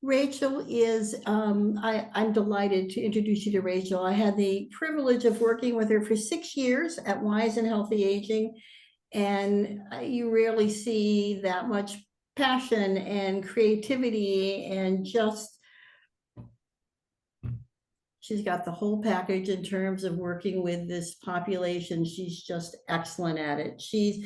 Rachel is, I'm delighted to introduce you to Rachel. I had the privilege of working with her for 6 years at Wise and Healthy Aging, and you rarely see that much passion and creativity and just, she's got the whole package in terms of working with this population. She's just excellent at it. She's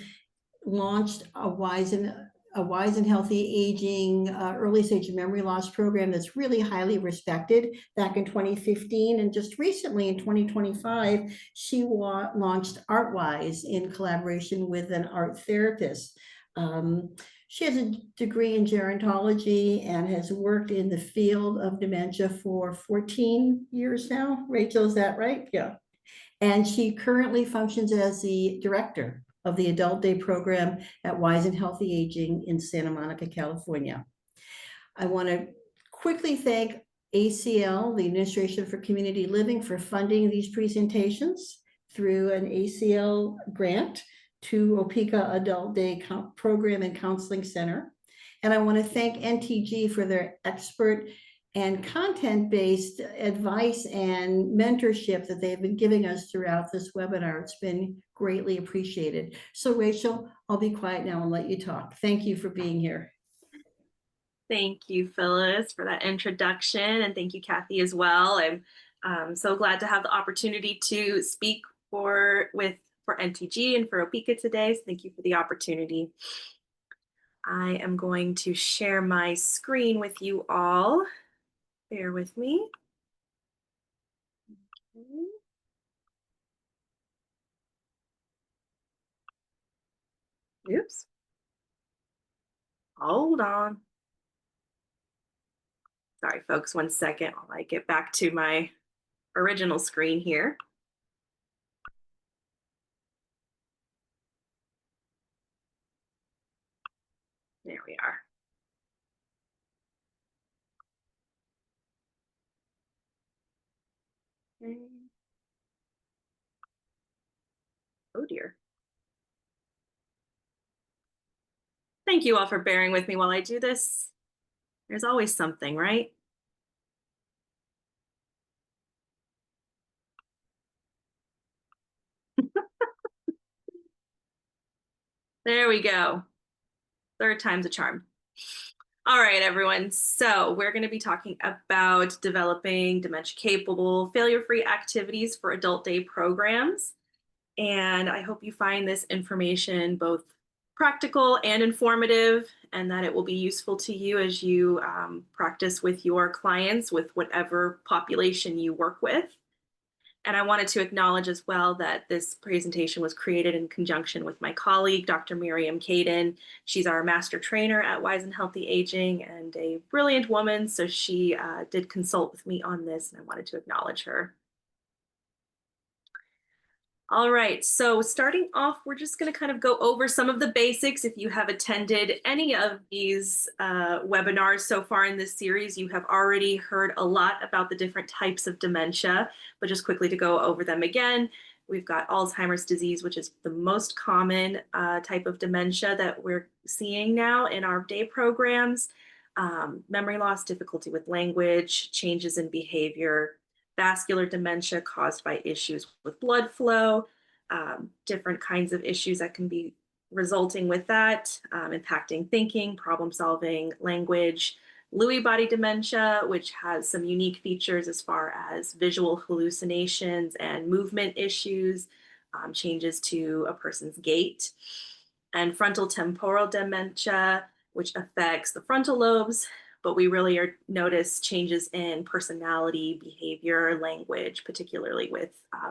launched a Wise and Healthy Aging early stage memory loss program that's really highly respected back in 2015. And just recently in 2025, she launched ArtWise in collaboration with an art therapist. She has a degree in gerontology and has worked in the field of dementia for 14 years now. Rachel, is that right? Yeah. And she currently functions as the director of the Adult Day program at Wise and Healthy Aging in Santa Monica, California. I want to quickly thank ACL, the Administration for Community Living, for funding these presentations through an ACL grant to OPICA Adult Day Program and Counseling Center. And I want to thank NTG for their expert and content-based advice and mentorship that they've been giving us throughout this webinar. It's been greatly appreciated. So Rachel, I'll be quiet now and let you talk. Thank you for being here. Thank you, Phyllis, for that introduction, and thank you, Kathy, as well. I'm so glad to have the opportunity to speak for NTG and for OPICA today, so thank you for the opportunity. I am going to share my screen with you all. Bear with me. Okay. Oops. Hold on. Sorry, folks, 1 second while I get back to my original screen here. There we are. Okay. Oh dear. Thank you all for bearing with me while I do this. There's always something, right? There we go. Third time's a charm. All right, everyone. So we're going to be talking about developing dementia-capable, failure-free activities for adult day programs. And I hope you find this information both practical and informative, and that it will be useful to you as you practice with your clients, with whatever population you work with. And I wanted to acknowledge as well that this presentation was created in conjunction with my colleague, Dr. Miriam Caden. She's our master trainer at Wise and Healthy Aging and a brilliant woman. So she did consult with me on this, and I wanted to acknowledge her. All right, so starting off, we're just going to kind of go over some of the basics. If you have attended any of these webinars so far in this series, you have already heard a lot about the different types of dementia, but just quickly to go over them again, we've got Alzheimer's disease, which is the most common type of dementia that we're seeing now in our day programs. Memory loss, difficulty with language, changes in behavior, vascular dementia caused by issues with blood flow, different kinds of issues that can be resulting with that, impacting thinking, problem solving, language, Lewy body dementia, which has some unique features as far as visual hallucinations and movement issues, changes to a person's gait, and frontal temporal dementia, which affects the frontal lobes, but we really notice changes in personality, behavior, language, particularly with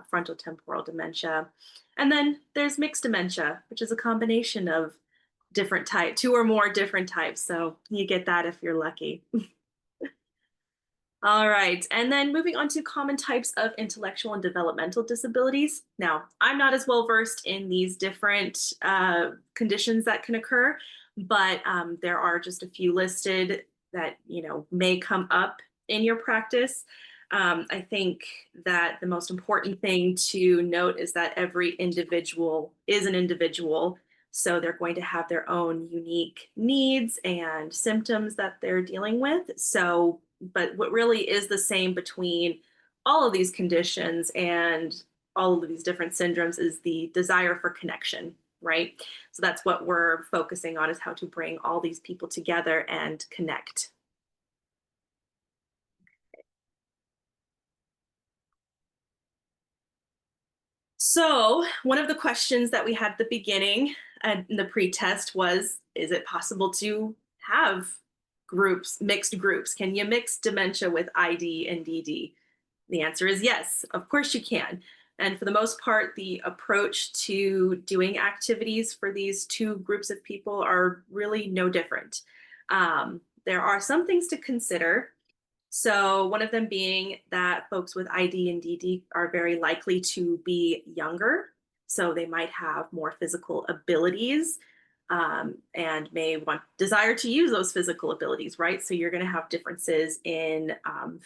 frontal temporal dementia. And then there's mixed dementia, which is a combination of different types, 2 or more different types. So you get that if you're lucky. All right, and then moving on to common types of intellectual and developmental disabilities. Now, I'm not as well versed in these different conditions that can occur, but there are just a few listed that may come up in your practice. I think that the most important thing to note is that every individual is an individual. So they're going to have their own unique needs and symptoms that they're dealing with. So, but what really is the same between all of these conditions and all of these different syndromes is the desire for connection, right? So that's what we're focusing on, is how to bring all these people together and connect. So one of the questions that we had at the beginning in the pre-test was, is it possible to have groups, mixed groups? Can you mix dementia with ID and DD? The answer is yes, of course you can. And for the most part, the approach to doing activities for these two groups of people are really no different. There are some things to consider. So, one of them being that folks with ID and DD are very likely to be younger. So, they might have more physical abilities and may want desire to use those physical abilities, right? So, you're going to have differences in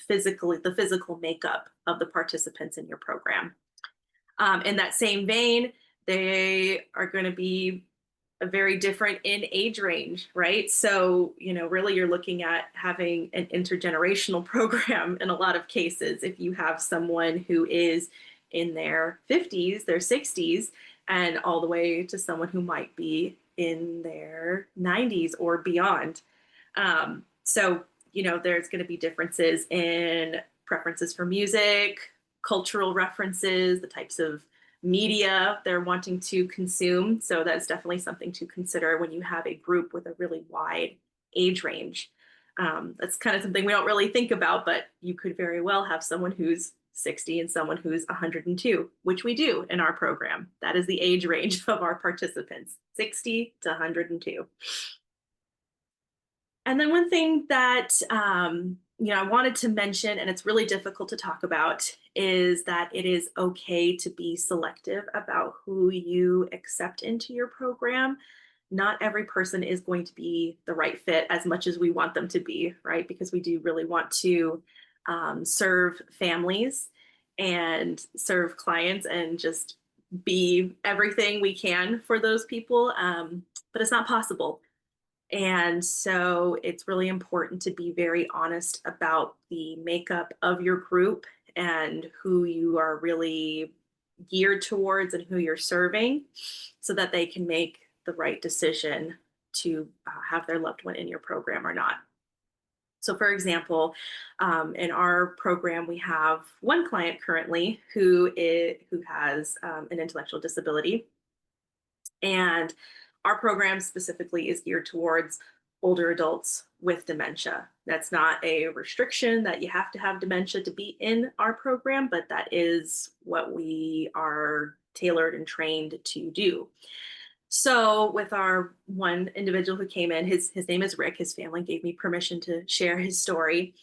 the physical makeup of the participants in your program. In that same vein, they are going to be very different in age range, right? So, really you're looking at having an intergenerational program in a lot of cases. If you have someone who is in their 50s, their 60s, and all the way to someone who might be in their 90s or beyond. So, there's going to be differences in preferences for music, cultural references, the types of media they're wanting to consume. So that's definitely something to consider when you have a group with a really wide age range. That's kind of something we don't really think about, but you could very well have someone who's 60 and someone who's 102, which we do in our program. That is the age range of our participants, 60 to 102. And then one thing that I wanted to mention, and it's really difficult to talk about, is that it is okay to be selective about who you accept into your program. Not every person is going to be the right fit as much as we want them to be, right? Because we do really want to serve families and serve clients and just be everything we can for those people. But it's not possible. And so it's really important to be very honest about the makeup of your group and who you are really geared towards and who you're serving so that they can make the right decision to have their loved one in your program or not. So, for example, in our program, we have one client currently who has an intellectual disability, and our program specifically is geared towards older adults with dementia. That's not a restriction that you have to have dementia to be in our program, but that is what we are tailored and trained to do. So, with our one individual who came in, his name is Rick. His family gave me permission to share his story,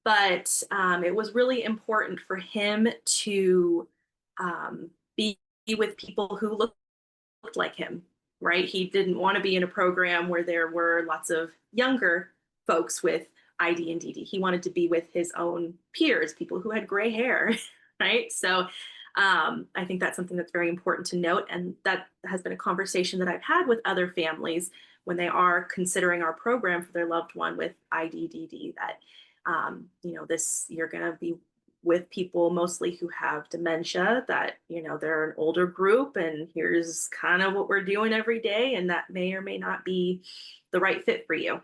but it was really important for him to be with people who looked like him, right? He didn't want to be in a program where there were lots of younger folks with ID and DD. He wanted to be with his own peers, people who had gray hair, right? So I think that's something that's very important to note. And that has been a conversation that I've had with other families when they are considering our program for their loved one with IDDD, that, you're going to be with people mostly who have dementia, that, they're an older group and here's kind of what we're doing every day. And that may or may not be the right fit for you.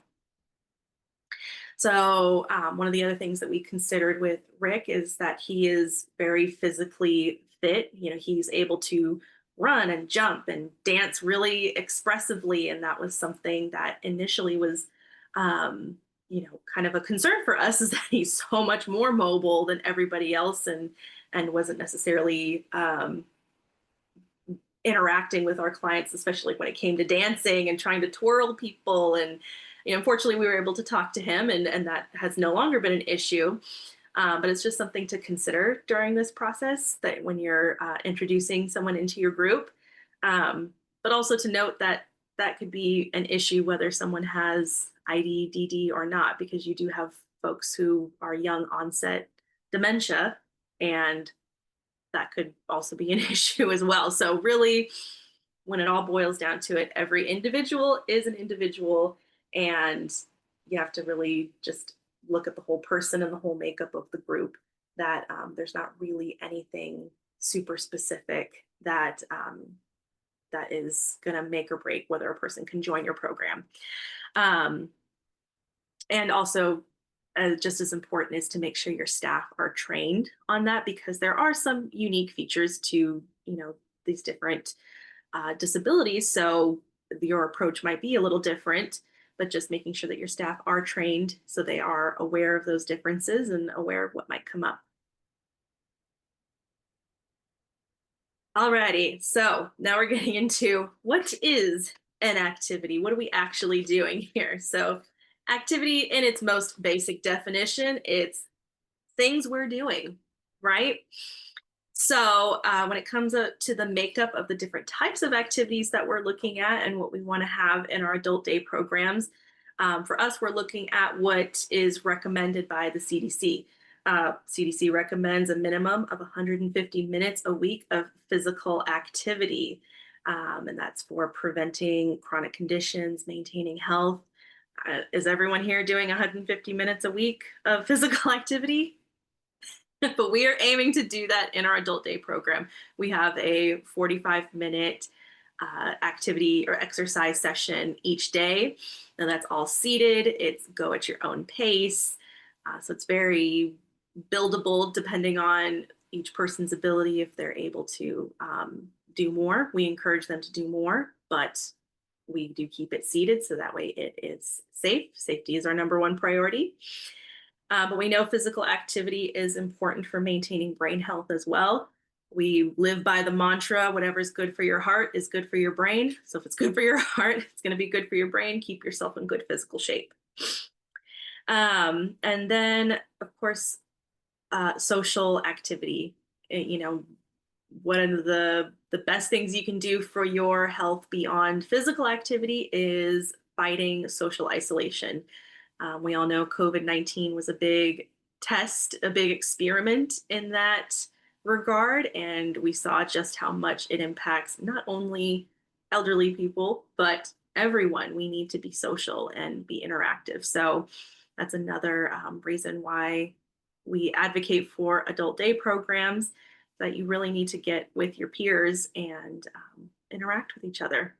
So, one of the other things that we considered with Rick is that he is very physically fit. He's able to run and jump and dance really expressively. And that was something that initially was, kind of a concern for us, is that he's so much more mobile than everybody else and wasn't necessarily interacting with our clients, especially when it came to dancing and trying to twirl people. And unfortunately, we were able to talk to him, and that has no longer been an issue. But it's just something to consider during this process, that when you're introducing someone into your group, but also to note that that could be an issue whether someone has ID, DD or not, because you do have folks who are young onset dementia, and that could also be an issue as well. So really, when it all boils down to it, every individual is an individual, and you have to really just look at the whole person and the whole makeup of the group. That there's not really anything super specific that that is going to make or break whether a person can join your program. Um, and also, just as important is to make sure your staff are trained on that, because there are some unique features to these different disabilities. So your approach might be a little different, but just making sure that your staff are trained so they are aware of those differences and aware of what might come up. Alrighty, so now we're getting into what is an activity? What are we actually doing here? So activity in its most basic definition, it's things we're doing, right? So when it comes to the makeup of the different types of activities that we're looking at and what we want to have in our adult day programs, for us, we're looking at what is recommended by the CDC. CDC recommends a minimum of 150 minutes a week of physical activity, and that's for preventing chronic conditions, maintaining health. Is everyone here doing 150 minutes a week of physical activity? But we are aiming to do that in our adult day program. We have a 45-minute activity or exercise session each day, and that's all seated. It's go at your own pace. So it's very buildable depending on each person's ability. If they're able to do more, we encourage them to do more, but we do keep it seated so that way it is safe. Safety is our number one priority. But we know physical activity is important for maintaining brain health as well. We live by the mantra, whatever's good for your heart is good for your brain. So if it's good for your heart, it's going to be good for your brain. Keep yourself in good physical shape. And then, of course, social activity. One of the best things you can do for your health beyond physical activity is fighting social isolation. We all know COVID-19 was a big test, a big experiment in that regard, and we saw just how much it impacts not only elderly people, but everyone. We need to be social and be interactive. So that's another reason why we advocate for adult day programs, that you really need to get with your peers and interact with each other.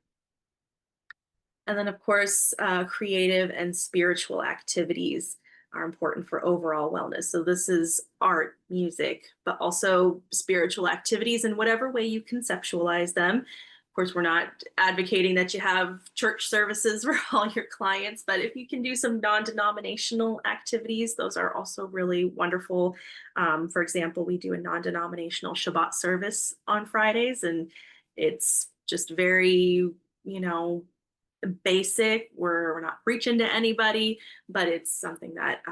And then, of course, creative and spiritual activities are important for overall wellness. So this is art, music, but also spiritual activities in whatever way you conceptualize them. Of course, we're not advocating that you have church services for all your clients, but if you can do some non-denominational activities, those are also really wonderful. For example, we do a non-denominational Shabbat service on Fridays, and it's just very, basic. We're not preaching to anybody, but it's something that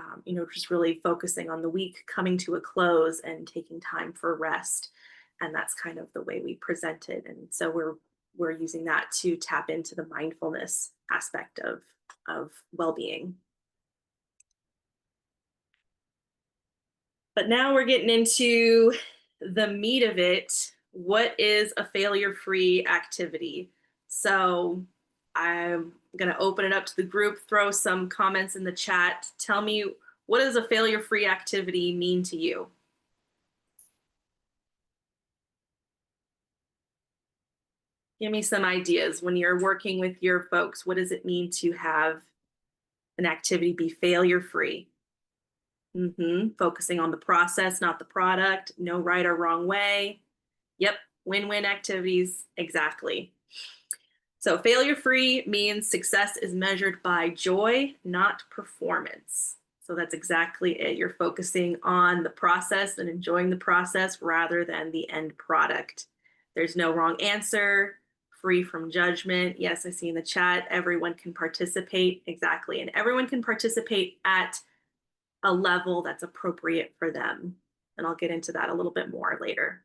just really focusing on the week coming to a close and taking time for rest, and that's kind of the way we present it. And so we're using that to tap into the mindfulness aspect of well-being. But now we're getting into the meat of it. What is a failure-free activity? So I'm going to open it up to the group, throw some comments in the chat. Tell me, what does a failure-free activity mean to you? Give me some ideas. When you're working with your folks, what does it mean to have an activity be failure-free? Focusing on the process, not the product. No right or wrong way. Yep, win-win activities, exactly. So failure-free means success is measured by joy, not performance. So that's exactly it. You're focusing on the process and enjoying the process rather than the end product. There's no wrong answer, free from judgment. Yes, I see in the chat, everyone can participate. Exactly. And everyone can participate at a level that's appropriate for them. And I'll get into that a little bit more later.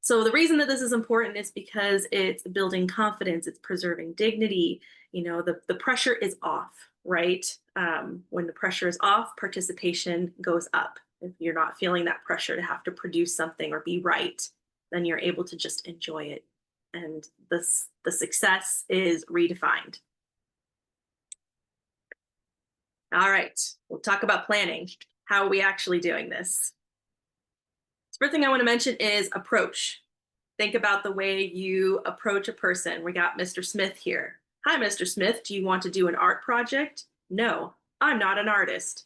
So the reason that this is important is because it's building confidence, it's preserving dignity. The pressure is off, right? When the pressure is off, participation goes up. If you're not feeling that pressure to have to produce something or be right, then you're able to just enjoy it and the success is redefined. All right, we'll talk about planning. How are we actually doing this? The first thing I want to mention is approach. Think about the way you approach a person. We got Mr. Smith here. Hi, Mr. Smith. Do you want to do an art project? No, I'm not an artist.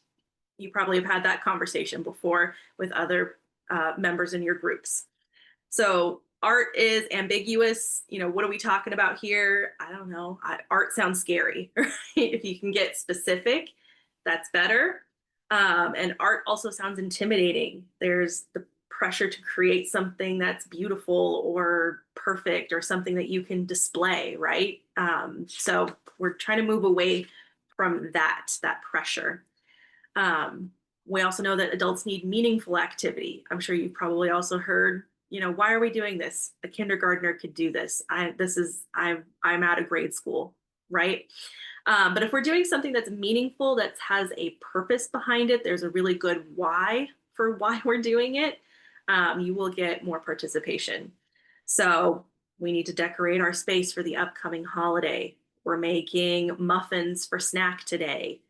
You probably have had that conversation before with other members in your groups. So art is ambiguous. What are we talking about here? I don't know. Art sounds scary, right? If you can get specific, that's better. And art also sounds intimidating. There's the pressure to create something that's beautiful or perfect or something that you can display, right? So we're trying to move away from that pressure. We also know that adults need meaningful activity. I'm sure you've probably also heard, why are we doing this? A kindergartner could do this. I'm out of grade school, right? But if we're doing something that's meaningful, that has a purpose behind it, there's a really good why for why we're doing it, you will get more participation. So we need to decorate our space for the upcoming holiday. We're making muffins for snack today.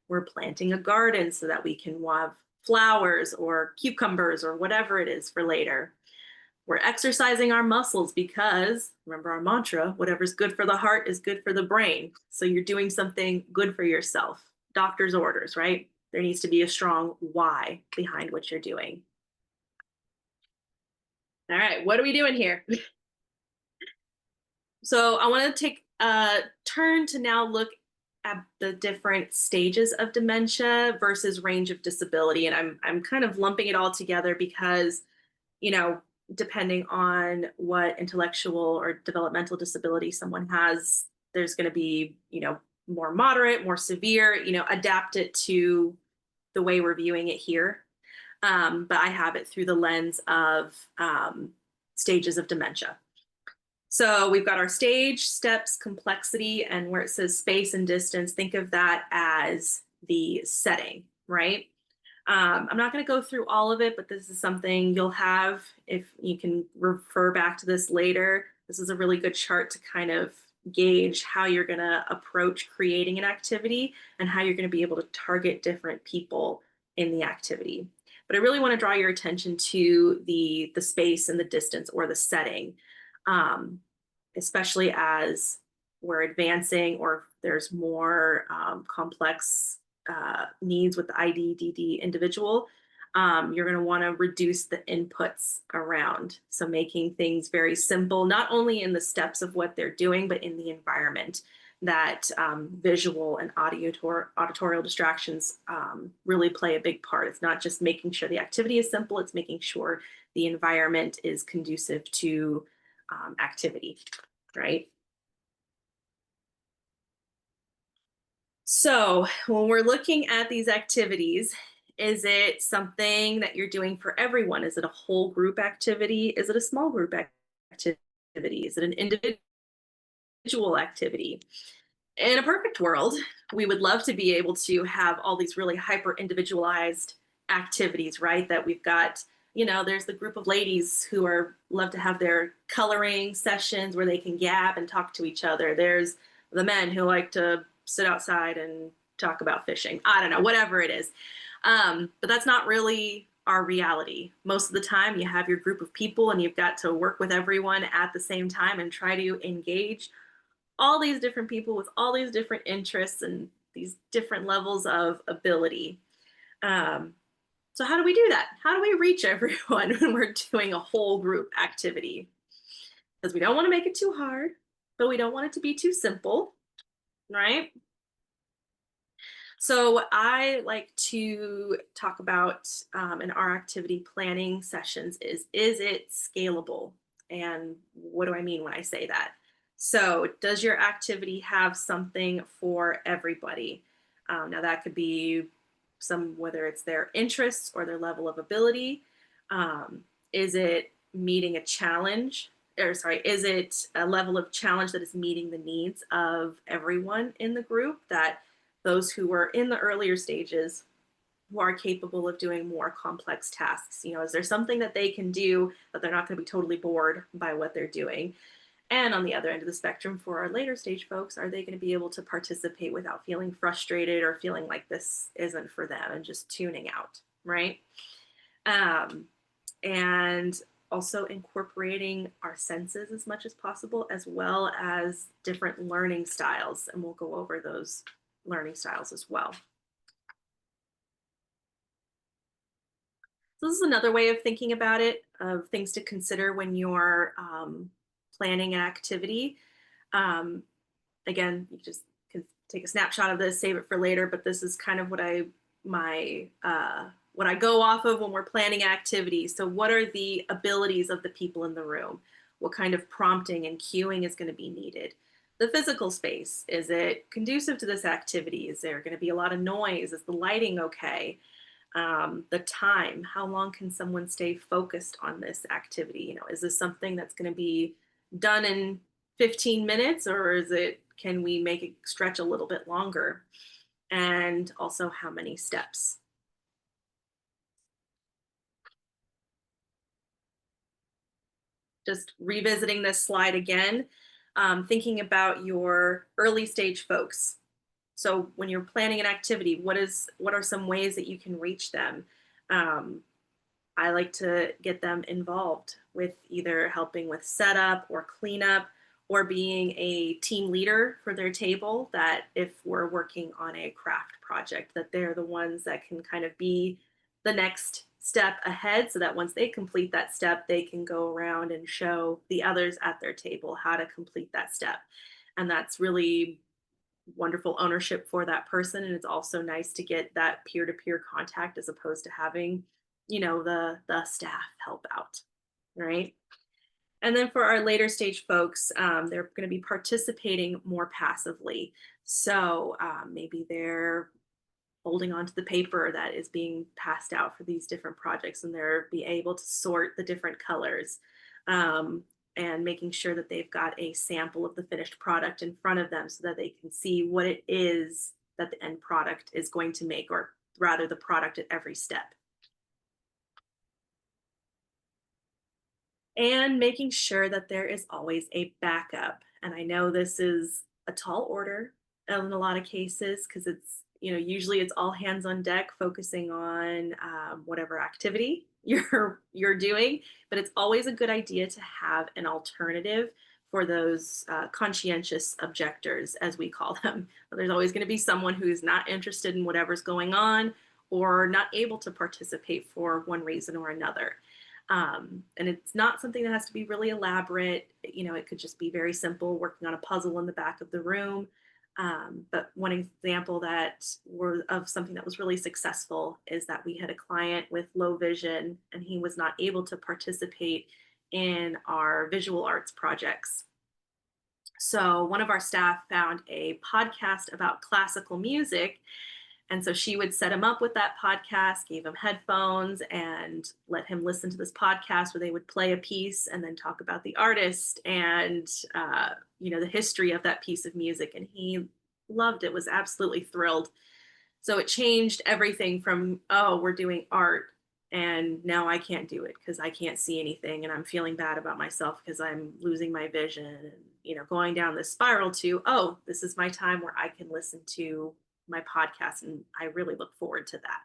We're planting a garden so that we can have flowers or cucumbers or whatever it is for later. We're exercising our muscles because, remember our mantra, whatever's good for the heart is good for the brain. So you're doing something good for yourself. Doctor's orders, right? There needs to be a strong why behind what you're doing. All right, what are we doing here? So I want to take a turn to now look at the different stages of dementia versus range of disability. And I'm kind of lumping it all together because, you know, depending on what intellectual or developmental disability someone has, there's going to be, more moderate, more severe, adapt it to the way we're viewing it here. But I have it through the lens of stages of dementia. So we've got our stage, steps, complexity, and where it says space and distance, think of that as the setting, right? I'm not going to go through all of it, but this is something you'll have if you can refer back to this later. This is a really good chart to kind of gauge how you're going to approach creating an activity and how you're going to be able to target different people in the activity. But I really want to draw your attention to the space and the distance or the setting, especially as we're advancing or there's more complex needs with the IDDD individual. You're going to want to reduce the inputs around. So making things very simple, not only in the steps of what they're doing, but in the environment. That visual and auditorial distractions really play a big part. It's not just making sure the activity is simple, it's making sure the environment is conducive to activity, right? So when we're looking at these activities, is it something that you're doing for everyone? Is it a whole group activity? Is it a small group activity? Is it an individual activity? In a perfect world, we would love to be able to have all these really hyper individualized activities, right? That we've got, there's the group of ladies who love to have their coloring sessions where they can gab and talk to each other. There's the men who like to sit outside and talk about fishing. I don't know, whatever it is. But that's not really our reality. Most of the time you have your group of people and you've got to work with everyone at the same time and try to engage all these different people with all these different interests and these different levels of ability. So how do we do that? How do we reach everyone when we're doing a whole group activity? Because we don't want to make it too hard, but we don't want it to be too simple, right? So what I like to talk about in our activity planning sessions is it scalable? And what do I mean when I say that? So does your activity have something for everybody? Now that could be whether it's their interests or their level of ability. Is it meeting a challenge? Or sorry, is it a level of challenge that is meeting the needs of everyone in the group, that those who are in the earlier stages who are capable of doing more complex tasks? Is there something that they can do that they're not going to be totally bored by what they're doing? And on the other end of the spectrum, for our later stage folks, are they going to be able to participate without feeling frustrated or feeling like this isn't for them and just tuning out, right? Um, and also incorporating our senses as much as possible, as well as different learning styles. And we'll go over those learning styles as well. So this is another way of thinking about it, of things to consider when you're planning an activity. Um, Again, you just can take a snapshot of this, save it for later, but this is kind of what what I go off of when we're planning activities. So what are the abilities of the people in the room? What kind of prompting and cueing is going to be needed? The physical space, is it conducive to this activity? Is there going to be a lot of noise? Is the lighting okay? The time, how long can someone stay focused on this activity? Is this something that's going to be done in 15 minutes, or can we make it stretch a little bit longer? And also, how many steps? Just revisiting this slide again, thinking about your early stage folks. So when you're planning an activity, what are some ways that you can reach them? Um, I like to get them involved with either helping with setup or cleanup, or being a team leader for their table, that if we're working on a craft project, that they're the ones that can kind of be the next step ahead, so that once they complete that step, they can go around and show the others at their table how to complete that step. And that's really wonderful ownership for that person. And it's also nice to get that peer-to-peer contact, as opposed to having, the staff help out, right? And then for our later stage folks, they're going to be participating more passively. So maybe they're holding onto the paper that is being passed out for these different projects, and they're be able to sort the different colors, um, and making sure that they've got a sample of the finished product in front of them, so that they can see what it is that the end product is going to make, or rather the product at every step. And making sure that there is always a backup. And I know this is a tall order in a lot of cases, because it's, usually it's all hands on deck, focusing on whatever activity you're doing. But it's always a good idea to have an alternative for those conscientious objectors, as we call them. There's always going to be someone who's not interested in whatever's going on, or not able to participate for one reason or another. And it's not something that has to be really elaborate. It could just be very simple, working on a puzzle in the back of the room. But one example of something that was really successful is that we had a client with low vision, and he was not able to participate in our visual arts projects. So one of our staff found a podcast about classical music, and so she would set him up with that podcast, gave him headphones, and let him listen to this podcast where they would play a piece and then talk about the artist and, the history of that piece of music. And he loved it, was absolutely thrilled. So it changed everything from, oh, we're doing art, and now I can't do it because I can't see anything, and I'm feeling bad about myself because I'm losing my vision, and, going down this spiral to, oh, this is my time where I can listen to my podcast, and I really look forward to that.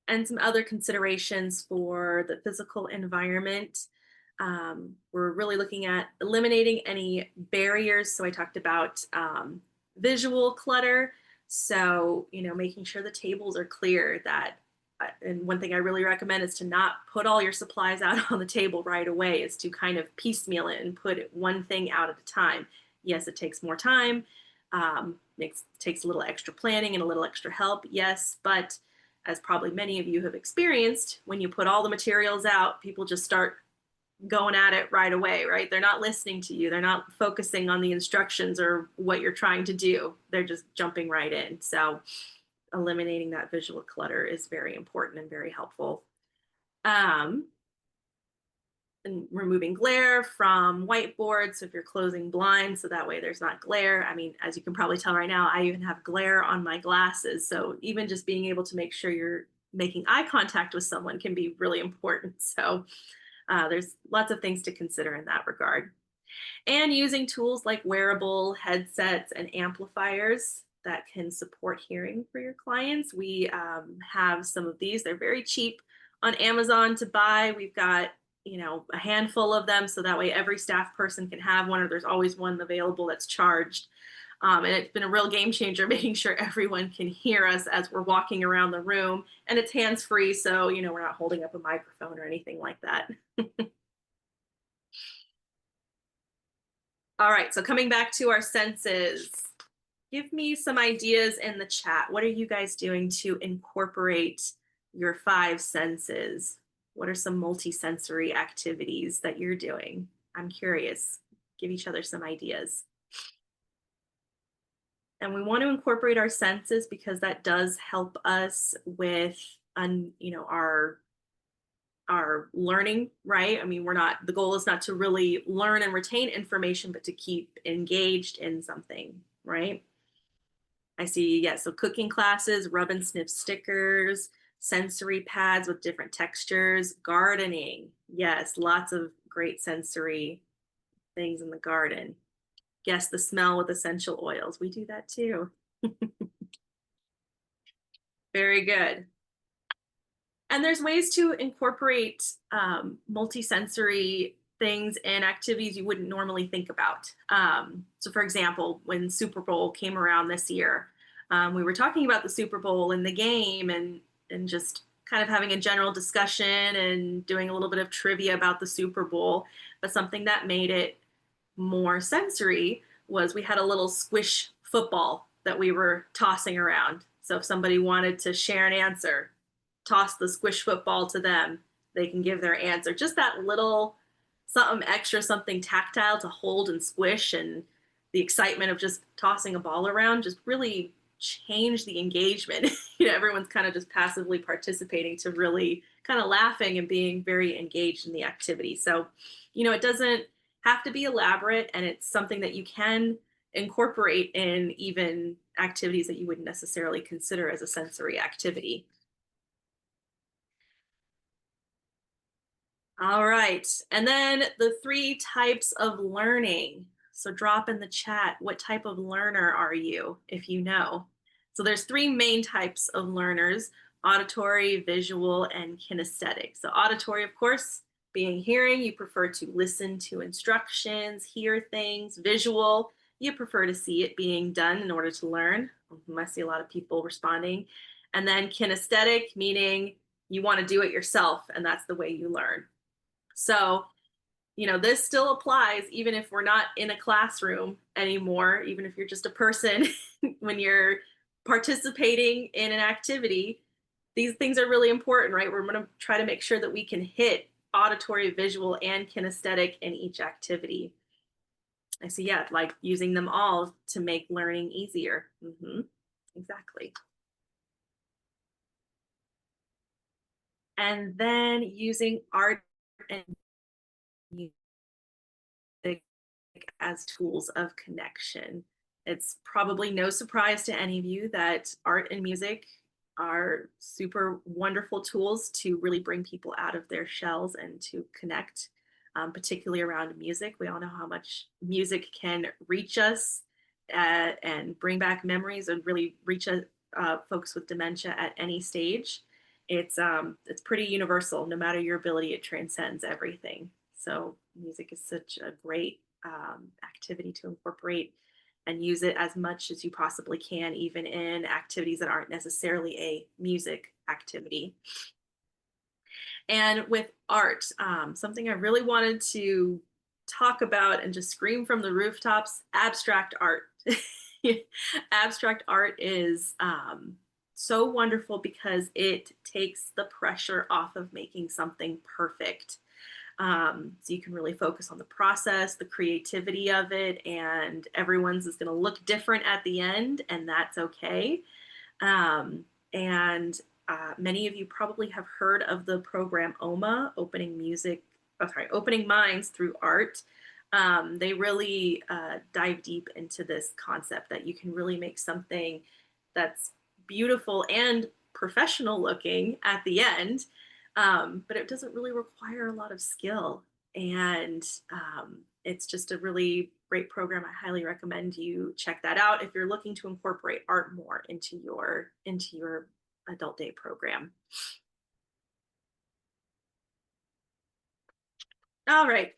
And some other considerations for the physical environment. We're really looking at eliminating any barriers. So I talked about visual clutter. So, making sure the tables are clear, and one thing I really recommend is to not put all your supplies out on the table right away, is to kind of piecemeal it and put one thing out at a time. Yes, it takes more time, takes a little extra planning and a little extra help, yes, but as probably many of you have experienced, when you put all the materials out, people just start going at it right away, right? They're not listening to you. They're not focusing on the instructions or what you're trying to do. They're just jumping right in. So eliminating that visual clutter is very important and very helpful. And removing glare from whiteboards. So if you're closing blinds, so that way there's not glare. I mean, as you can probably tell right now, I even have glare on my glasses. So even just being able to make sure you're making eye contact with someone can be really important. So There's lots of things to consider in that regard. And using tools like wearable headsets and amplifiers that can support hearing for your clients. We have some of these. They're very cheap on Amazon to buy. We've got, a handful of them, so that way every staff person can have one, or there's always one available that's charged. And it's been a real game changer, making sure everyone can hear us as we're walking around the room. And it's hands free, so we're not holding up a microphone or anything like that. All right, so coming back to our senses, give me some ideas in the chat. What are you guys doing to incorporate your five senses? What are some multisensory activities that you're doing? I'm curious. Give each other some ideas. And we want to incorporate our senses because that does help us with our learning, right? I mean, the goal is not to really learn and retain information, but to keep engaged in something, right? I see, yeah, so cooking classes, rub and sniff stickers, sensory pads with different textures, gardening. Yes, lots of great sensory things in the garden. Guess the smell with essential oils. We do that too. Very good. And there's ways to incorporate multisensory things and activities you wouldn't normally think about. So for example, when Super Bowl came around this year, we were talking about the Super Bowl and the game and just kind of having a general discussion and doing a little bit of trivia about the Super Bowl. But something that made it more sensory was we had a little squish football that we were tossing around. So if somebody wanted to share an answer, toss the squish football to them, they can give their answer. Just that little something extra, something tactile to hold and squish, and the excitement of just tossing a ball around just really changed the engagement. Everyone's kind of just passively participating to really kind of laughing and being very engaged in the activity. So, it doesn't have to be elaborate, and it's something that you can incorporate in even activities that you wouldn't necessarily consider as a sensory activity. All right. And then the three types of learning. So drop in the chat, what type of learner are you, if you know? So there's three main types of learners: auditory, visual, and kinesthetic. So auditory, of course, being hearing, you prefer to listen to instructions, hear things. Visual, you prefer to see it being done in order to learn. I see a lot of people responding. And then kinesthetic, meaning you want to do it yourself, and that's the way you learn. So, this still applies even if we're not in a classroom anymore, even if you're just a person. When you're participating in an activity, these things are really important, right? We're going to try to make sure that we can hit auditory, visual, and kinesthetic in each activity. I see, yeah, like using them all to make learning easier. Exactly. And then using art and music as tools of connection. It's probably no surprise to any of you that art and music are super wonderful tools to really bring people out of their shells and to connect, particularly around music. We all know how much music can reach us and bring back memories and really reach folks with dementia at any stage. It's pretty universal. No matter your ability, it transcends everything. So music is such a great activity to incorporate and use it as much as you possibly can, even in activities that aren't necessarily a music activity. And with art, something I really wanted to talk about and just scream from the rooftops: abstract art. Abstract art is so wonderful because it takes the pressure off of making something perfect. So you can really focus on the process, the creativity of it, and everyone's is going to look different at the end, and that's okay. And many of you probably have heard of the program OMA, Opening Minds Through Art. They really dive deep into this concept that you can really make something that's beautiful and professional looking at the end. but it doesn't really require a lot of skill. And it's just a really great program. I highly recommend you check that out if you're looking to incorporate art more into your adult day program. All right.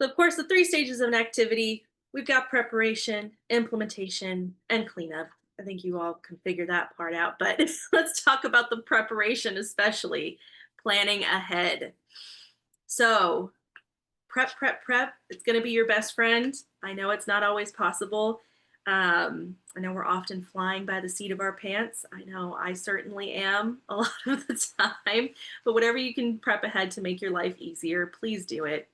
So of course, the three stages of an activity, we've got preparation, implementation, and cleanup. I think you all can figure that part out, but let's talk about the preparation, especially planning ahead. So prep, prep, prep. It's going to be your best friend. I know it's not always possible. I know we're often flying by the seat of our pants. I know I certainly am a lot of the time, but whatever you can prep ahead to make your life easier, please do it.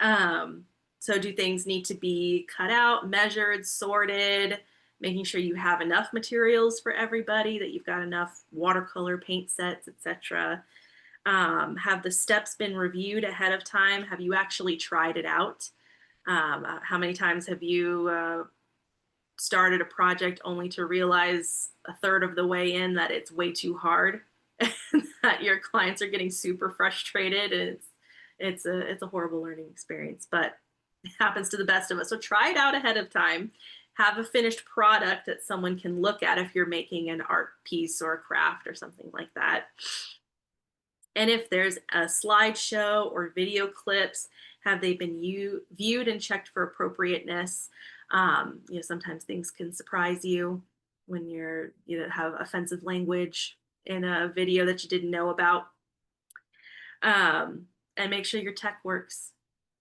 So do things need to be cut out, measured, sorted, making sure you have enough materials for everybody, that you've got enough watercolor paint sets, etc. Have the steps been reviewed ahead of time? Have you actually tried it out? How many times have you started a project only to realize a third of the way in that it's way too hard and that your clients are getting super frustrated, and it's a horrible learning experience, but it happens to the best of us. So try it out ahead of time. Have a finished product that someone can look at if you're making an art piece or a craft or something like that. And if there's a slideshow or video clips, have they been viewed and checked for appropriateness? Sometimes things can surprise you when you have offensive language in a video that you didn't know about. And make sure your tech works.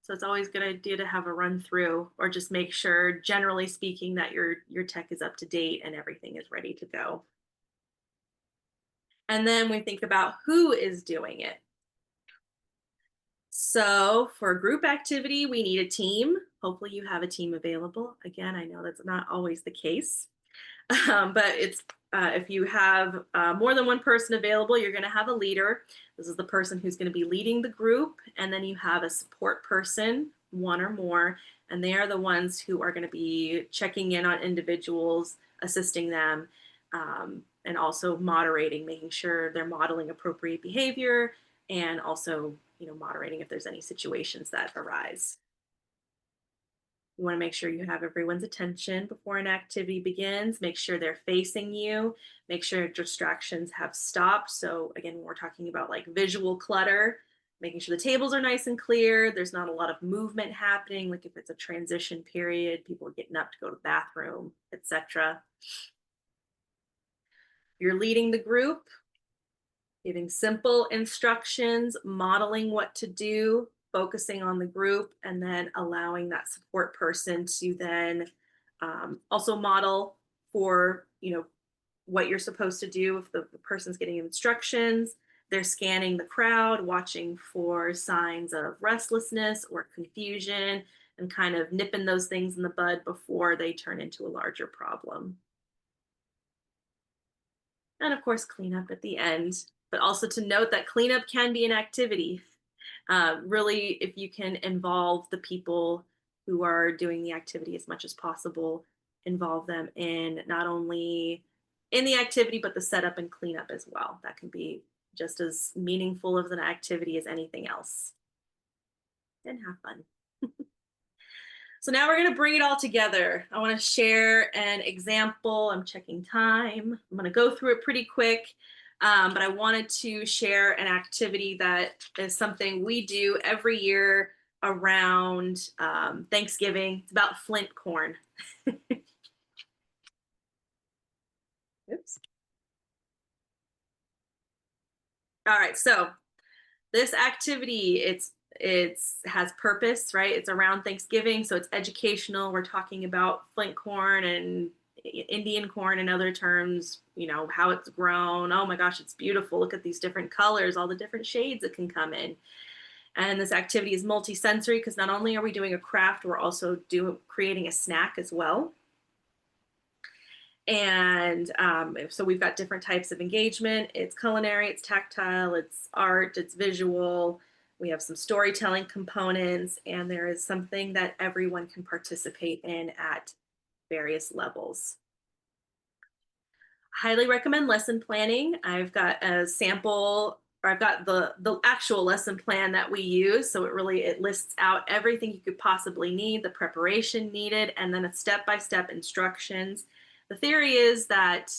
So it's always a good idea to have a run through, or just make sure, generally speaking, that your tech is up to date and everything is ready to go. And then we think about who is doing it. So for a group activity, we need a team. Hopefully you have a team available. Again, I know that's not always the case, but if you have more than one person available, you're going to have a leader. This is the person who's going to be leading the group. And then you have a support person, one or more, and they are the ones who are going to be checking in on individuals, assisting them, and also moderating, making sure they're modeling appropriate behavior, and also, moderating if there's any situations that arise. You want to make sure you have everyone's attention before an activity begins. Make sure they're facing you. Make sure distractions have stopped. So again, when we're talking about like visual clutter, making sure the tables are nice and clear. There's not a lot of movement happening. Like if it's a transition period, people are getting up to go to the bathroom, etc. You're leading the group, giving simple instructions, modeling what to do, focusing on the group, and then allowing that support person to then also model for what you're supposed to do. If the person's getting instructions, they're scanning the crowd, watching for signs of restlessness or confusion, and kind of nipping those things in the bud before they turn into a larger problem. And of course, cleanup at the end, but also to note that cleanup can be an activity. Really, if you can involve the people who are doing the activity as much as possible, involve them in not only in the activity, but the setup and cleanup as well. That can be just as meaningful of an activity as anything else. And have fun. So now we're going to bring it all together. I want to share an example. I'm checking time. I'm going to go through it pretty quick, but I wanted to share an activity that is something we do every year around Thanksgiving. It's about flint corn. Oops. All right, so this activity, it has purpose, right? It's around Thanksgiving, so it's educational. We're talking about flint corn and Indian corn and other terms, how it's grown. Oh my gosh, it's beautiful. Look at these different colors, all the different shades it can come in. And this activity is multi-sensory because not only are we doing a craft, we're also creating a snack as well. And so we've got different types of engagement. It's culinary, it's tactile, it's art, it's visual. We have some storytelling components, and there is something that everyone can participate in at various levels. Highly recommend lesson planning. I've got a sample or I've got the actual lesson plan that we use. So it lists out everything you could possibly need, the preparation needed, and then a step-by-step instructions. The theory is that,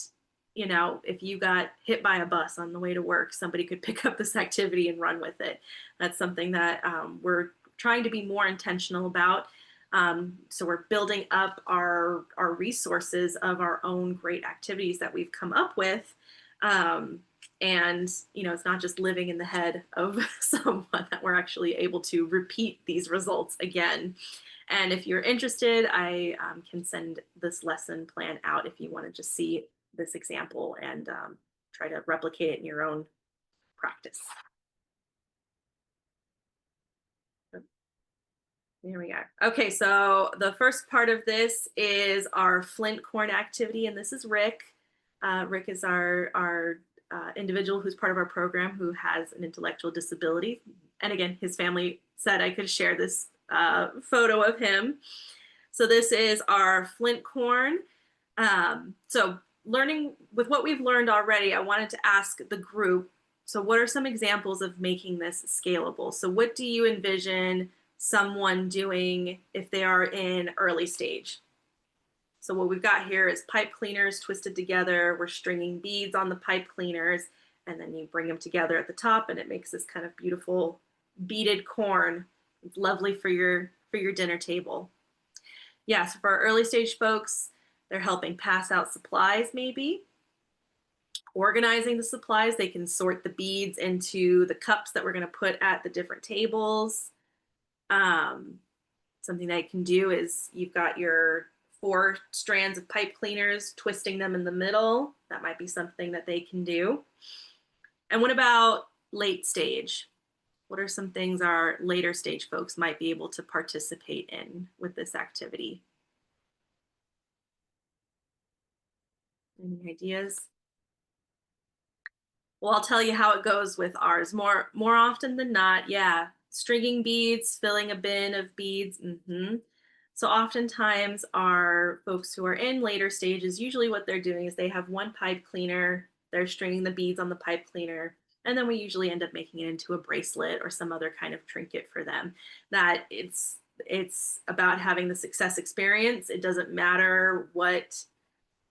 you know, if you got hit by a bus on the way to work, somebody could pick up this activity and run with it. That's something that we're trying to be more intentional about. So we're building up our resources of our own great activities that we've come up with. And, you know, it's not just living in the head of someone, that we're actually able to repeat these results again. And if you're interested, I can send this lesson plan out if you want to just see this example and try to replicate it in your own practice. There we go. Okay, so the first part of this is our flint corn activity, and this is Rick. Rick is our individual who's part of our program who has an intellectual disability. And again, his family said I could share this photo of him. So this is our flint corn. So learning with what we've learned already, I wanted to ask the group, so what are some examples of making this scalable? So what do you envision someone doing if they are in early stage? So what we've got here is pipe cleaners twisted together. We're stringing beads on the pipe cleaners, and then you bring them together at the top and it makes this kind of beautiful beaded corn. It's lovely for your dinner table. Yeah, so for our early stage folks, they're helping pass out supplies maybe. Organizing the supplies, they can sort the beads into the cups that we're going to put at the different tables. Something that you can do is you've got your 4 strands of pipe cleaners, twisting them in the middle. That might be something that they can do. And what about late stage? What are some things our later stage folks might be able to participate in with this activity? Any ideas? Well, I'll tell you how it goes with ours. More often than not, yeah, stringing beads, filling a bin of beads. So oftentimes our folks who are in later stages, usually what they're doing is they have one pipe cleaner, they're stringing the beads on the pipe cleaner, and then we usually end up making it into a bracelet or some other kind of trinket for them. That it's about having the success experience. It doesn't matter what,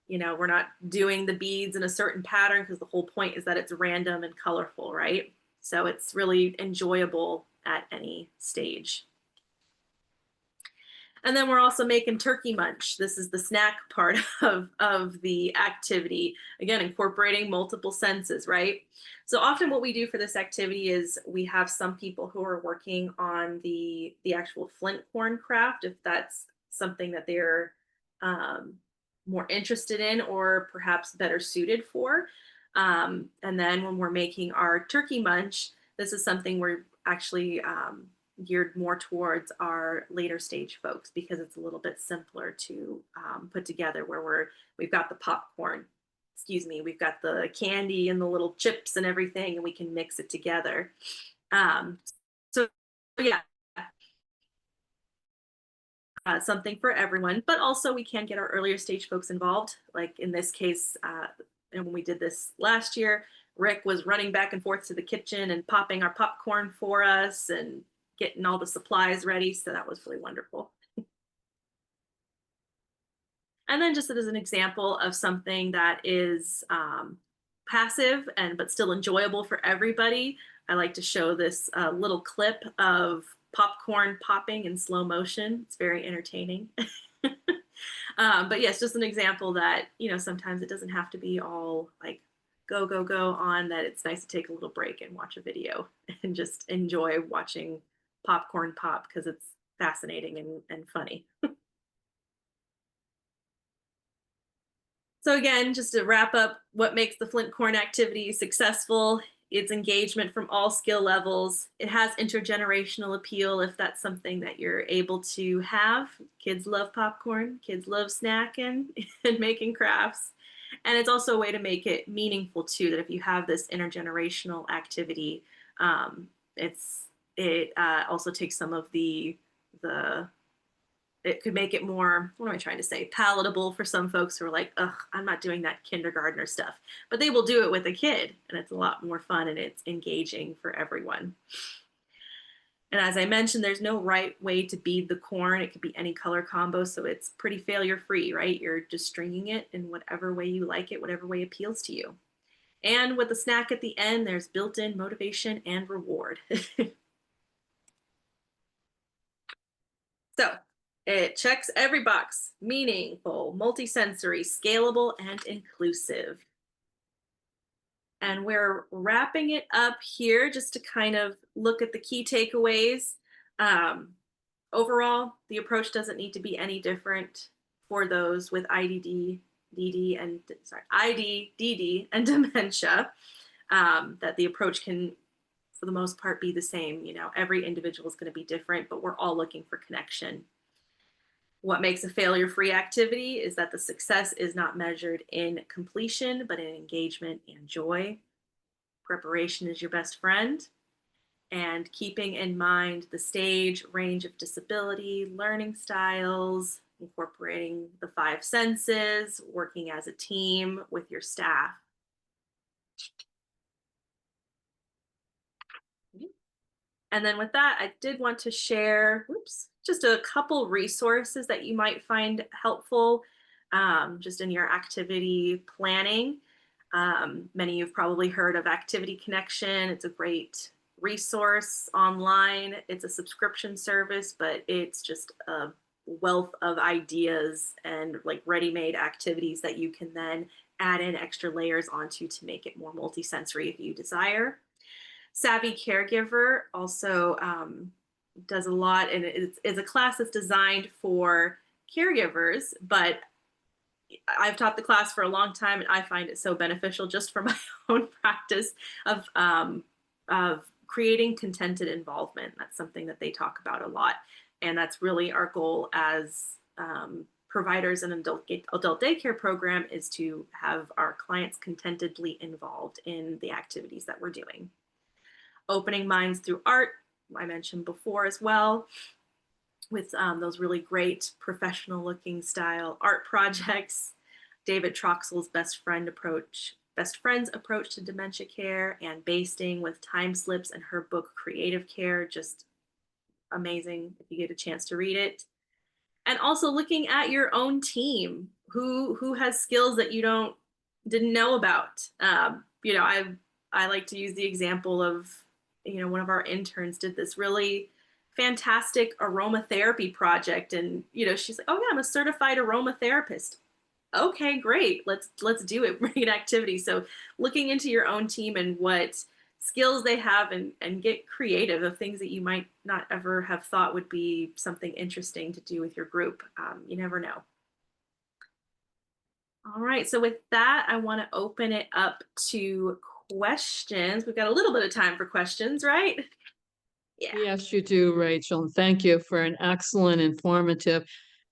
you know, we're not doing the beads in a certain pattern because the whole point is that it's random and colorful, right? So it's really enjoyable at any stage. And then we're also making turkey munch. This is the snack part of the activity. Again, incorporating multiple senses, right? So often what we do for this activity is we have some people who are working on the actual flint corn craft, if that's something that they're more interested in or perhaps better suited for. And then when we're making our turkey munch, this is something we're actually geared more towards our later stage folks because it's a little bit simpler to put together, where we've got the popcorn, we've got the candy and the little chips and everything, and we can mix it together. So yeah, something for everyone, but also we can get our earlier stage folks involved. Like in this case, and when we did this last year, Rick was running back and forth to the kitchen and popping our popcorn for us and getting all the supplies ready. So that was really wonderful. And then just as an example of something that is passive but still enjoyable for everybody, I like to show this little clip of popcorn popping in slow motion. It's very entertaining. But yes, just an example that, you know, sometimes it doesn't have to be all like go, go, go on, that it's nice to take a little break and watch a video and just enjoy watching popcorn pop because it's fascinating and funny. So again, just to wrap up, what makes the flint corn activity successful? It's engagement from all skill levels. It has intergenerational appeal if that's something that you're able to have. Kids love popcorn, kids love snacking and making crafts. And it's also a way to make it meaningful too, that if you have this intergenerational activity, it also takes some of the it could make it more, what am I trying to say, palatable for some folks who are like, ugh, I'm not doing that kindergartner stuff. But they will do it with a kid, and it's a lot more fun and it's engaging for everyone. And as I mentioned, there's no right way to bead the corn. It could be any color combo, so it's pretty failure free, right? You're just stringing it in whatever way you like it, whatever way appeals to you. And with the snack at the end, there's built-in motivation and reward. So it checks every box: meaningful, multisensory, scalable, and inclusive. And we're wrapping it up here just to kind of look at the key takeaways. Um, Overall, the approach doesn't need to be any different for those with IDD, DD, and dementia. That the approach can, for the most part, be the same. You know, every individual is going to be different, but we're all looking for connection. What makes a failure-free activity is that the success is not measured in completion, but in engagement and joy. Preparation is your best friend. And keeping in mind the stage, range of disability, learning styles, incorporating the 5 senses, working as a team with your staff. And then with that, I did want to share, just a couple resources that you might find helpful just in your activity planning. Many of you have probably heard of Activity Connection. It's a great resource online. It's a subscription service, but it's just a wealth of ideas and like ready-made activities that you can then add in extra layers onto to make it more multisensory if you desire. Savvy Caregiver also does a lot, and it's a class that's designed for caregivers, but I've taught the class for a long time, and I find it so beneficial just for my own practice of creating contented involvement. That's something that they talk about a lot, and that's really our goal as providers in an adult daycare program, is to have our clients contentedly involved in the activities that we're doing. Opening minds through art, I mentioned before as well, with those really great professional looking style art projects. David Troxell's best friend's approach to dementia care, and basting with time slips and her book Creative Care, just amazing if you get a chance to read it. And also looking at your own team, who has skills that you didn't know about. You know, I like to use the example of, you know, one of our interns did this really fantastic aromatherapy project, and you know, she's like, oh yeah, I'm a certified aromatherapist. Okay, great, let's do it. Bring an activity. So looking into your own team and what skills they have, and get creative of things that you might not ever have thought would be something interesting to do with your group. You never know. All right, so with that, I want to open it up to questions. We've got a little bit of time for questions, right? Yeah. Yes, you do, Rachel. Thank you for an excellent, informative,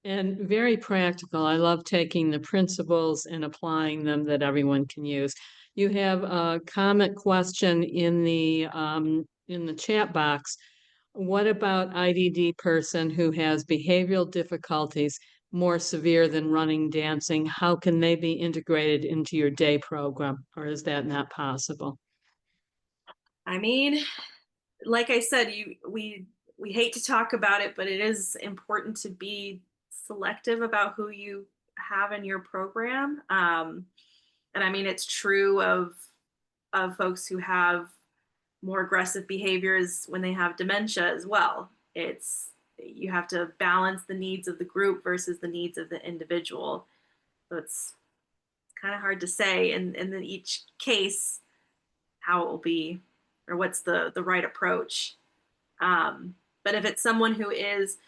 and very practical. I love taking the principles and applying them that everyone can use. You have a comment question in the chat box. What about IDD person who has behavioral difficulties more severe than running, dancing? How can they be integrated into your day program, or is that not possible? I mean, like I said, we hate to talk about it, but it is important to be selective about who you have in your program. And I mean, it's true of folks who have more aggressive behaviors when they have dementia as well. You have to balance the needs of the group versus the needs of the individual. So it's kind of hard to say in each case how it will be, or what's the right approach. But if it's someone who is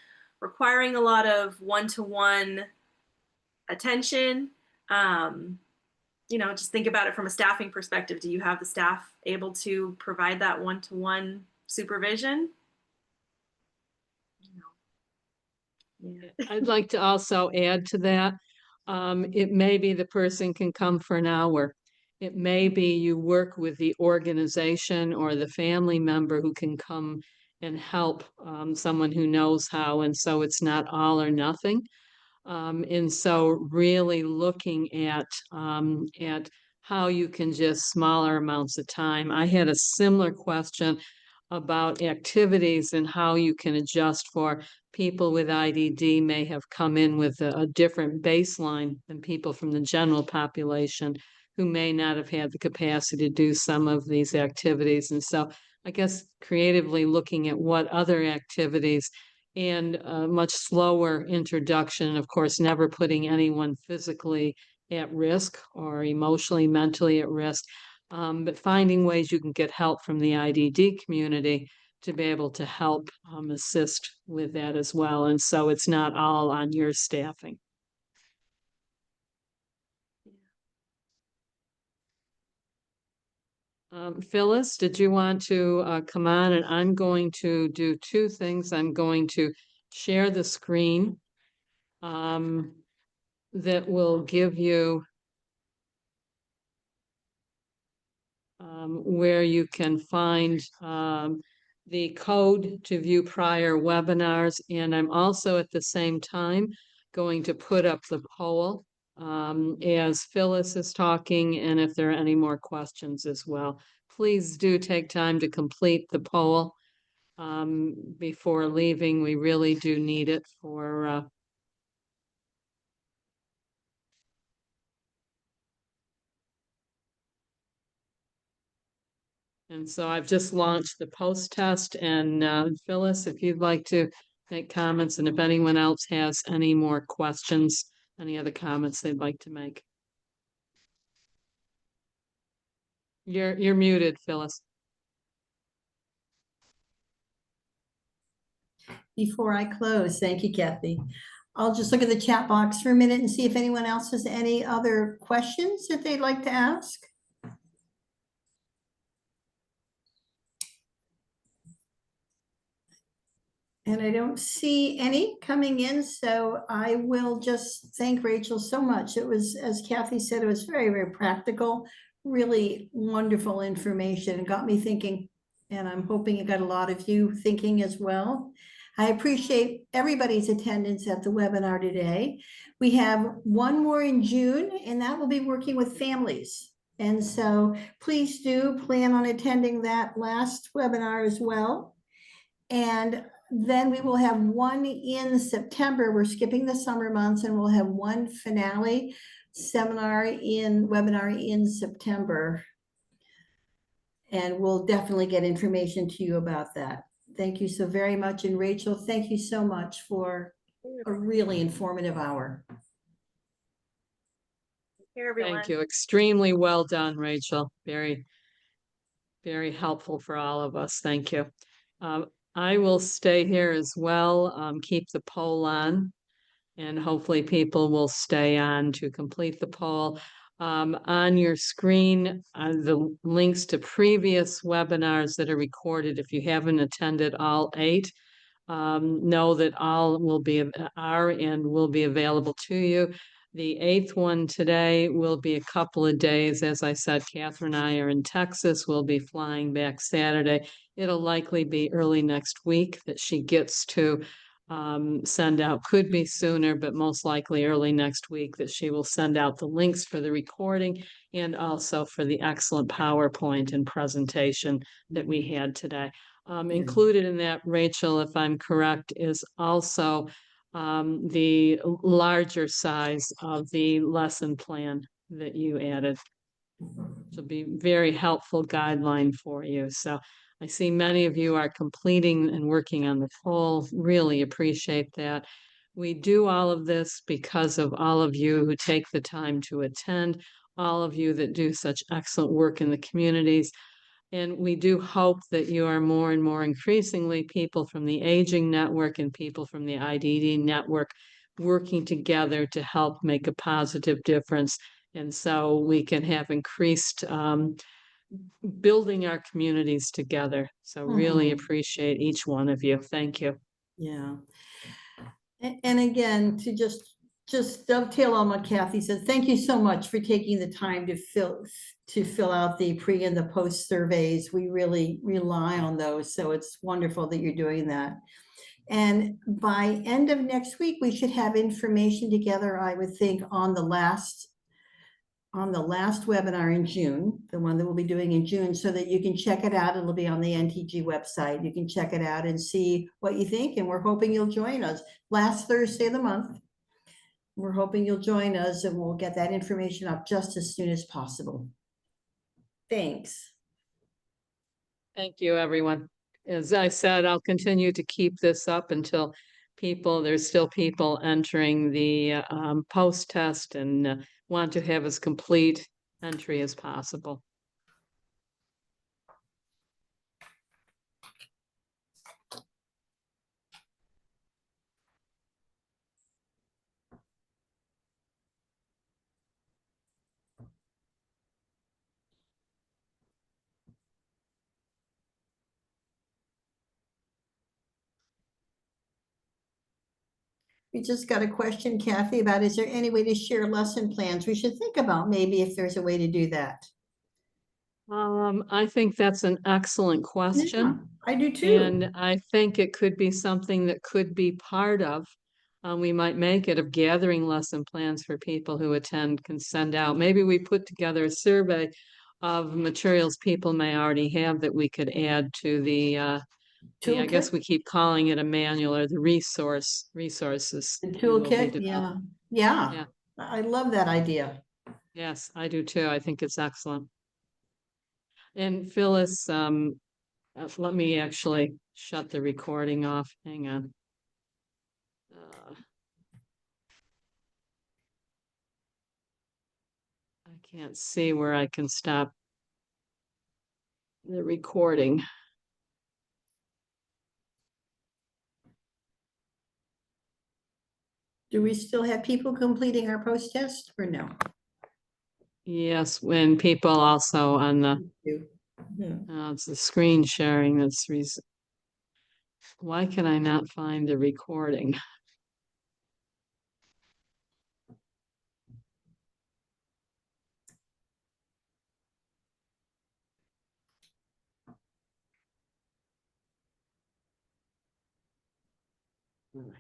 requiring a lot of one-to-one attention, you know, just think about it from a staffing perspective. Do you have the staff able to provide that one-to-one supervision? Yeah. I'd like to also add to that. It may be the person can come for an hour. It may be you work with the organization or the family member who can come and help someone who knows how. And so it's not all or nothing. And so really looking at how you can just smaller amounts of time. I had a similar question about activities and how you can adjust for people with IDD may have come in with a different baseline than people from the general population who may not have had the capacity to do some of these activities. And so I guess creatively looking at what other activities and a much slower introduction, of course, never putting anyone physically at risk or emotionally, mentally at risk, but finding ways you can get help from the IDD community to be able to help assist with that as well. And so it's not all on your staffing. Phyllis, did you want to come on? And I'm going to do two things. I'm going to share the screen that will give you where you can find the code to view prior webinars. And I'm also at the same time going to put up the poll as Phyllis is talking, and if there are any more questions as well. Please do take time to complete the poll before leaving. We really do need it for and so I've just launched the post test, and Phyllis, if you'd like to make comments, and if anyone else has any more questions, any other comments they'd like to make. You're muted, Phyllis. Before I close, thank you, Kathy. I'll just look at the chat box for a minute and see if anyone else has any other questions that they'd like to ask. And I don't see any coming in, so I will just thank Rachel so much. It was, as Kathy said, it was very, very practical, really wonderful information. It got me thinking, and I'm hoping it got a lot of you thinking as well. I appreciate everybody's attendance at the webinar today. We have one more in June, and that will be working with families. And so please do plan on attending that last webinar as well. And then we will have one in September. We're skipping the summer months, and we'll have one finale webinar in September. And we'll definitely get information to you about that. Thank you so very much. And Rachel, thank you so much for a really informative hour. Thank you. Extremely well done, Rachel. Very, very helpful for all of us. Thank you. I will stay here as well, keep the poll on, and hopefully people will stay on to complete the poll. On your screen, the links to previous webinars that are recorded. If you haven't attended all 8, know that all are and will be available to you. The 8th one today will be a couple of days. As I said, Catherine and I are in Texas. We'll be flying back Saturday. It'll likely be early next week that she gets to send out. Could be sooner, but most likely early next week that she will send out the links for the recording and also for the excellent PowerPoint and presentation that we had today. Included in that, Rachel, if I'm correct, is also the larger size of the lesson plan that you added. It'll be very helpful guideline for you. So I see many of you are completing and working on the poll. Really appreciate that. We do all of this because of all of you who take the time to attend, all of you that do such excellent work in the communities. And we do hope that you are more and more increasingly people from the Aging Network and people from the IDD Network working together to help make a positive difference. And so we can have increased building our communities together. So really appreciate each one of you. Thank you. Yeah. And again, to just just dovetail on what Kathy said. Thank you so much for taking the time to fill out the pre and the post surveys. We really rely on those, so it's wonderful that you're doing that. And by end of next week, we should have information together, I would think, on the last webinar in June, the one that we'll be doing in June, so that you can check it out. It'll be on the NTG website. You can check it out and see what you think, and we're hoping you'll join us. Last Thursday of the month. We're hoping you'll join us, and we'll get that information up just as soon as possible. Thanks. Thank you, everyone. As I said, I'll continue to keep this up until there's still people entering the post-test and want to have as complete entry as possible. We just got a question, Kathy, about is there any way to share lesson plans? We should think about maybe if there's a way to do that. I think that's an excellent question. Yeah, I do too. And I think it could be something that could be part of, we might make it of gathering lesson plans for people who attend can send out. Maybe we put together a survey of materials people may already have that we could add to I guess we keep calling it a manual or the resources. The toolkit, yeah. Yeah. I love that idea. Yes, I do too. I think it's excellent. And Phyllis, let me actually shut the recording off. Hang on. I can't see where I can stop the recording. Do we still have people completing our post test or no? Yes, when people also on the it's the screen sharing that's why can I not find the recording? All right.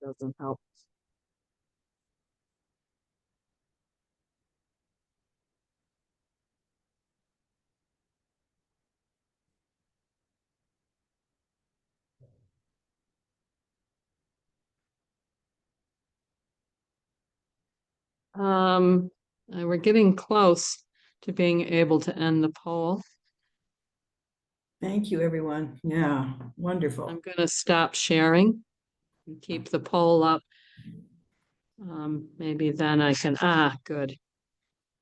Doesn't help. We're getting close to being able to end the poll. Thank you, everyone. Yeah, wonderful. I'm going to stop sharing and keep the poll up. Maybe then I can, good.